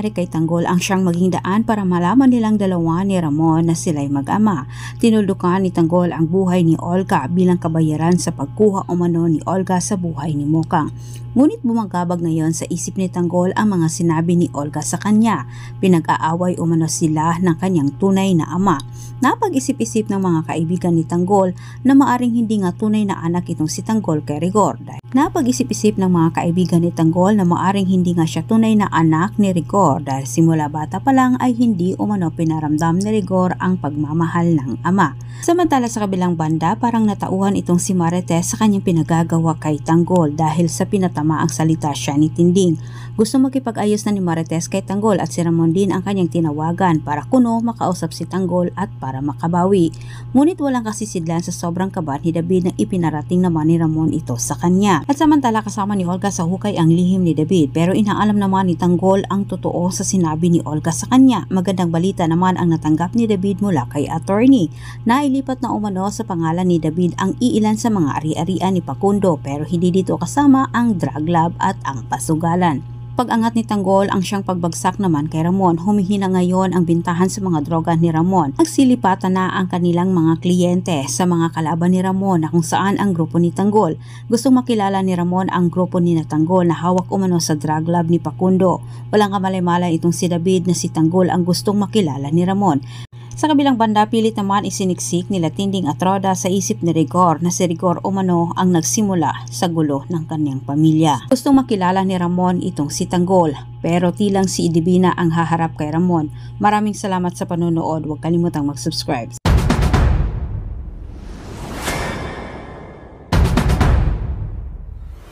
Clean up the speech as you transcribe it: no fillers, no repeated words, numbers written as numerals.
nangyari kay Tanggol ang siyang maging daan para malaman nilang dalawa ni Ramon na sila'y mag-ama. Tinuldukan ni Tanggol ang buhay ni Olga bilang kabayaran sa pagkuha umano ni Olga sa buhay ni Mokang. Ngunit bumagabag ngayon sa isip ni Tanggol ang mga sinabi ni Olga sa kanya. Pinag-aaway umano sila ng kanyang tunay na ama. Napag-isip-isip ng mga kaibigan ni Tanggol na maaring hindi nga tunay na anak itong si Tanggol kay Rigor. Napag-isip-isip ng mga kaibigan ni Tanggol na maaring hindi nga siya tunay na anak ni Rigor dahil simula bata pa lang ay hindi umano pinaramdam ni Rigor ang pagmamahal ng ama. Samantala sa kabilang banda, parang natauhan itong si Marites sa kanyang pinagagawa kay Tanggol dahil sa pinatamaang salita siya ni Tinding. Gusto makipag-ayos na ni Marites kay Tanggol at si Ramon din ang kanyang tinawagan para kuno makausap si Tanggol at para makabawi. Ngunit walang kasisidlan sa sobrang kaba ni David nang ipinarating naman ni Ramon ito sa kanya. At samantala kasama ni Olga sa hukay ang lihim ni David pero inaalam naman ni Tanggol ang totoo sa sinabi ni Olga sa kanya. Magandang balita naman ang natanggap ni David mula kay attorney. Nailipat na umano sa pangalan ni David ang iilan sa mga ari-arian ni Facundo pero hindi dito kasama ang drug lab at ang pasugalan. Pag-angat ni Tanggol ang siyang pagbagsak naman kay Ramon, humihina ngayon ang bintahan sa mga droga ni Ramon. Nagsilipatan na ang kanilang mga kliyente sa mga kalaban ni Ramon na kung saan ang grupo ni Tanggol. Gustong makilala ni Ramon ang grupo ni Tanggol na hawak umano sa drug lab ni Facundo. Walang kamalay-malay itong si David na si Tanggol ang gustong makilala ni Ramon. Sa kabilang banda, pilit naman isiniksik nila Tinding at Roda sa isip ni Rigor na si Rigor umano ang nagsimula sa gulo ng kanyang pamilya. Gustong makilala ni Ramon itong si Tanggol pero tilang si Idibina ang haharap kay Ramon. Maraming salamat sa panonood. Huwag kalimutang mag-subscribe.